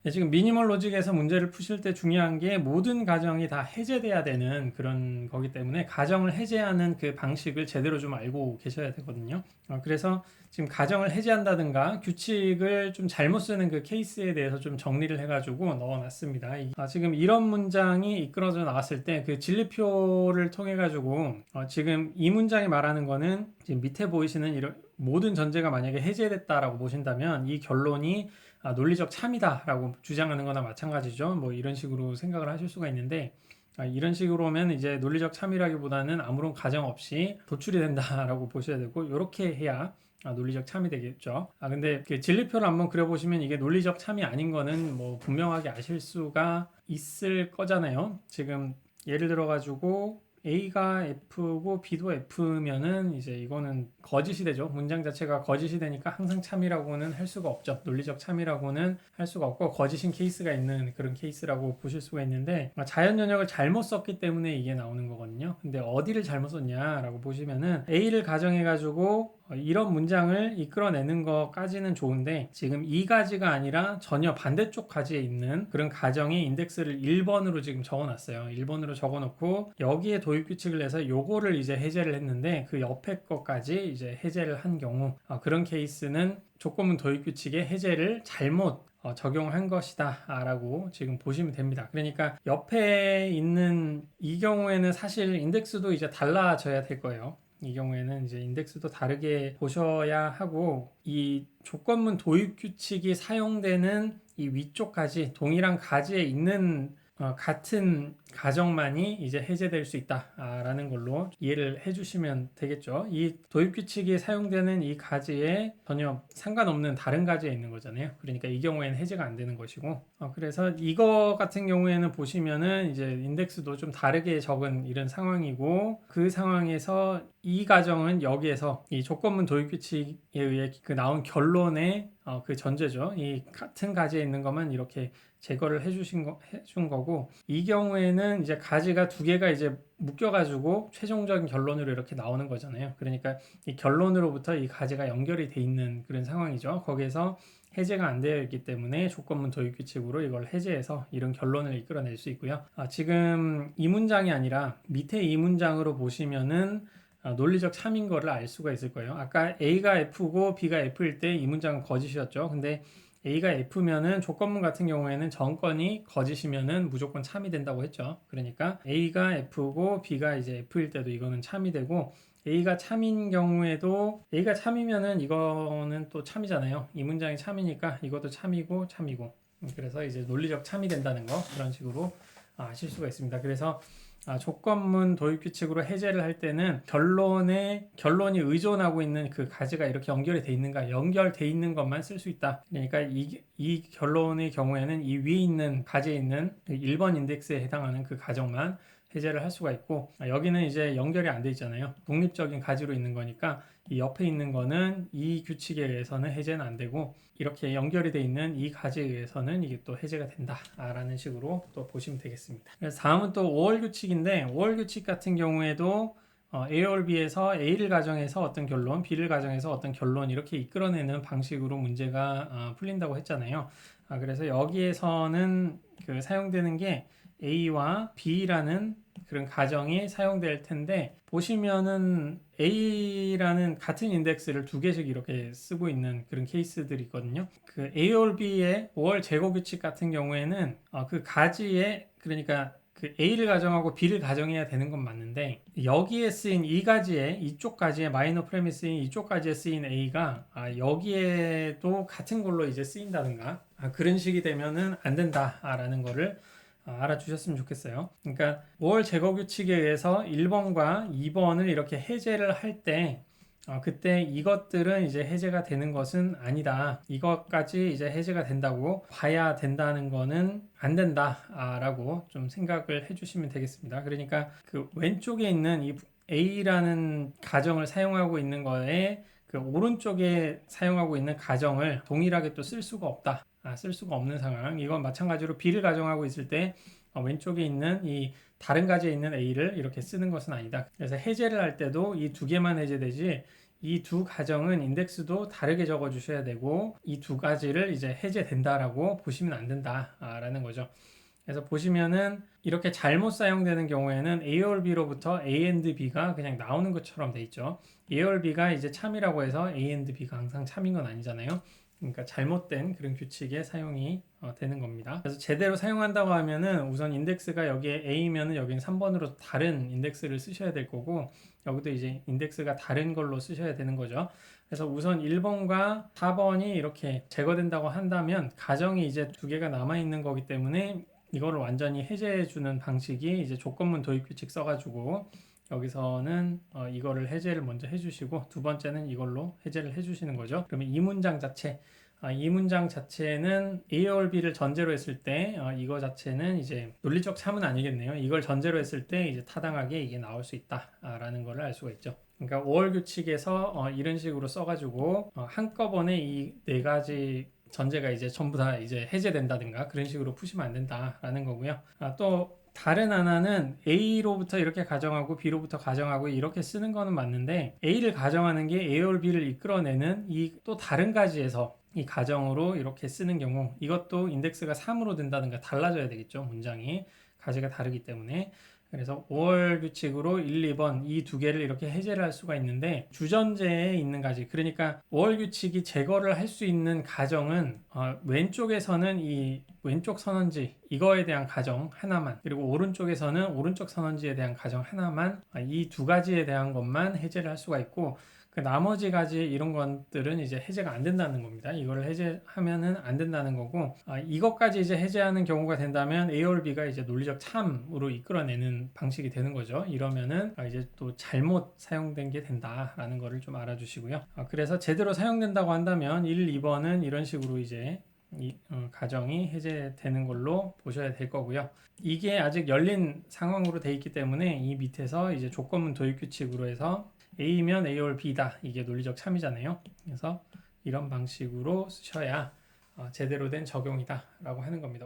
네, 지금 미니멀 로직에서 문제를 푸실 때 중요한 게 모든 가정이 다 해제돼야 되는 그런 거기 때문에 가정을 해제하는 그 방식을 제대로 좀 알고 계셔야 되거든요. 그래서 지금 가정을 해제한다든가 규칙을 좀 잘못 쓰는 그 케이스에 대해서 좀 정리를 해가지고 넣어놨습니다. 지금 이런 문장이 이끌어져 나왔을 때 그 진리표를 통해 가지고 지금 이 문장이 말하는 거는 지금 밑에 보이시는 이런 모든 전제가 만약에 해제됐다라고 보신다면 이 결론이 논리적 참이다라고 주장하는 거나 마찬가지죠. 뭐 이런 식으로 생각을 하실 수가 있는데 이런 식으로 하면 이제 논리적 참이라기보다는 아무런 가정 없이 도출이 된다라고 보셔야 되고 이렇게 해야 논리적 참이 되겠죠. 근데 그 진리표를 한번 그려보시면 이게 논리적 참이 아닌 거는 뭐 분명하게 아실 수가 있을 거잖아요. 지금 예를 들어 가지고 A가 F고 B도 F면은 이제 이거는 거짓이 되죠. 문장 자체가 거짓이 되니까 항상 참이라고는 할 수가 없죠. 논리적 참이라고는 할 수가 없고 거짓인 케이스가 있는 그런 케이스라고 보실 수가 있는데 자연 연역을 잘못 썼기 때문에 이게 나오는 거거든요. 근데 어디를 잘못 썼냐라고 보시면은 A를 가정해 가지고 이런 문장을 이끌어내는 것까지는 좋은데 지금 이 가지가 아니라 전혀 반대쪽 가지에 있는 그런 가정의 인덱스를 1번으로 지금 적어놨어요. 1번으로 적어놓고 여기에 도입 규칙을 내서 요거를 이제 해제를 했는데 그 옆에 것까지 이제 해제를 한 경우 그런 케이스는 조건문 도입 규칙의 해제를 잘못 적용한 것이다 라고 지금 보시면 됩니다. 그러니까 옆에 있는 이 경우에는 사실 인덱스도 이제 달라져야 될 거예요. 이 경우에는 이제 인덱스도 다르게 보셔야 하고 이 조건문 도입 규칙이 사용되는 이 위쪽까지 동일한 가지에 있는 같은 가정만이 이제 해제될 수 있다라는 걸로 이해를 해주시면 되겠죠. 이 도입 규칙이 사용되는 이 가지에 전혀 상관없는 다른 가지에 있는 거잖아요. 그러니까 이 경우에는 해제가 안 되는 것이고, 그래서 이거 같은 경우에는 보시면은 이제 인덱스도 좀 다르게 적은 이런 상황이고, 그 상황에서 이 가정은 여기에서 이 조건문 도입 규칙에 의해 그 나온 결론의 그 전제죠. 이 같은 가지에 있는 것만 이렇게 제거를 해준 거고, 이 경우에는 이제 가지가 두 개가 이제 묶여가지고 최종적인 결론으로 이렇게 나오는 거잖아요. 그러니까 이 결론으로부터 이 가지가 연결이 돼 있는 그런 상황이죠. 거기에서 해제가 안 되어 있기 때문에 조건문 도입 규칙으로 이걸 해제해서 이런 결론을 이끌어낼 수 있고요. 지금 이 문장이 아니라 밑에 이 문장으로 보시면은 논리적 참인 거를 알 수가 있을 거예요. 아까 A가 F고 B가 F일 때 이 문장은 거짓이었죠. 근데 A가 F면은 조건문 같은 경우에는 정건이 거짓이면은 무조건 참이 된다고 했죠. 그러니까 A가 F고 B가 이제 F일 때도 이거는 참이 되고 A가 참인 경우에도 A가 참이면은 이거는 또 참이잖아요. 이 문장이 참이니까 이것도 참이고 참이고. 그래서 이제 논리적 참이 된다는 거 그런 식으로 아실 수가 있습니다. 그래서 조건문 도입 규칙으로 해제를 할 때는 결론이 의존하고 있는 그 가지가 이렇게 연결이 돼 있는가 연결돼 있는 것만 쓸 수 있다. 그러니까 이 결론의 경우에는 이 위에 있는 가지에 있는 1번 인덱스에 해당하는 그 가정만 해제를 할 수가 있고 여기는 이제 연결이 안 돼 있잖아요. 독립적인 가지로 있는 거니까 이 옆에 있는 거는 이 규칙에 의해서는 해제는 안 되고 이렇게 연결이 돼 있는 이 가지에 의해서는 이게 또 해제가 된다라는 식으로 또 보시면 되겠습니다. 그래서 다음은 또 5월 규칙인데 5월 규칙 같은 경우에도 A or B에서 A를 가정해서 어떤 결론, B를 가정해서 어떤 결론 이렇게 이끌어내는 방식으로 문제가 풀린다고 했잖아요. 그래서 여기에서는 그 사용되는 게 A와 B라는 그런 가정이 사용될 텐데 보시면은 A라는 같은 인덱스를 두 개씩 이렇게 쓰고 있는 그런 케이스들이 있거든요. 그 A or B의 5월 제곱 규칙 같은 경우에는 그 가지에 그러니까 그 A를 가정하고 B를 가정해야 되는 건 맞는데 여기에 쓰인 이 가지에 이쪽 가지에 마이너 프레미스인 이쪽 가지에 쓰인 A가 여기에도 같은 걸로 이제 쓰인다든가 그런 식이 되면은 안 된다라는 거를 알아주셨으면 좋겠어요. 그러니까 5월 제거 규칙에 의해서 1번과 2번을 이렇게 해제를 할 때 그때 이것들은 이제 해제가 되는 것은 아니다. 이것까지 이제 해제가 된다고 봐야 된다는 거는 안 된다라고 좀 생각을 해주시면 되겠습니다. 그러니까 그 왼쪽에 있는 이 A라는 가정을 사용하고 있는 거에 그 오른쪽에 사용하고 있는 가정을 동일하게 또 쓸 수가 없다. 쓸 수가 없는 상황. 이건 마찬가지로 B를 가정하고 있을 때 왼쪽에 있는 이 다른 가지에 있는 A를 이렇게 쓰는 것은 아니다. 그래서 해제를 할 때도 이 두 개만 해제되지 이 두 가정은 인덱스도 다르게 적어 주셔야 되고 이 두 가지를 이제 해제된다라고 보시면 안 된다라는 거죠. 그래서 보시면은 이렇게 잘못 사용되는 경우에는 A or B로부터 A and B가 그냥 나오는 것처럼 돼 있죠. A or B가 이제 참이라고 해서 A and B가 항상 참인 건 아니잖아요. 그러니까 잘못된 그런 규칙의 사용이 되는 겁니다. 그래서 제대로 사용한다고 하면은 우선 인덱스가 여기에 A면은 여기는 3번으로 다른 인덱스를 쓰셔야 될 거고 여기도 이제 인덱스가 다른 걸로 쓰셔야 되는 거죠. 그래서 우선 1번과 4번이 이렇게 제거된다고 한다면 가정이 이제 두 개가 남아 있는 거기 때문에 이거를 완전히 해제해 주는 방식이 이제 조건문 도입 규칙 써가지고 여기서는 이거를 해제를 먼저 해주시고 두 번째는 이걸로 해제를 해주시는 거죠. 그러면 이 문장 자체, 이 문장 자체는 A or B를 전제로 했을 때 이거 자체는 이제 논리적 참은 아니겠네요. 이걸 전제로 했을 때 이제 타당하게 이게 나올 수 있다라는 걸 알 수가 있죠. 그러니까 5월 규칙에서 이런 식으로 써가지고 한꺼번에 이 네 가지 전제가 이제 전부 다 이제 해제된다든가 그런 식으로 푸시면 안 된다라는 거고요. 또 다른 하나는 A로부터 이렇게 가정하고 B로부터 가정하고 이렇게 쓰는 거는 맞는데 A를 가정하는 게 A or B를 이끌어내는 이 또 다른 가지에서 이 가정으로 이렇게 쓰는 경우 이것도 인덱스가 3으로 된다든가 달라져야 되겠죠. 문장이 가지가 다르기 때문에. 그래서 5월 규칙으로 1, 2번 이 두 개를 이렇게 해제를 할 수가 있는데 주전제에 있는 가지 그러니까 5월 규칙이 제거를 할 수 있는 가정은 왼쪽에서는 이 왼쪽 선언지 이거에 대한 가정 하나만 그리고 오른쪽에서는 오른쪽 선언지에 대한 가정 하나만 이 두 가지에 대한 것만 해제를 할 수가 있고 그 나머지 가지 이런 것들은 이제 해제가 안 된다는 겁니다. 이거를 해제하면은 안 된다는 거고 이것까지 이제 해제하는 경우가 된다면 A or B가 이제 논리적 참으로 이끌어내는 방식이 되는 거죠. 이러면은 이제 또 잘못 사용된 게 된다라는 거를 좀 알아주시고요. 그래서 제대로 사용된다고 한다면 1, 2번은 이런 식으로 이제 이 가정이 해제되는 걸로 보셔야 될 거고요. 이게 아직 열린 상황으로 돼 있기 때문에 이 밑에서 이제 조건문 도입 규칙으로 해서 A면 A or B다. 이게 논리적 참이잖아요. 그래서 이런 방식으로 쓰셔야 제대로 된 적용이다 라고 하는 겁니다.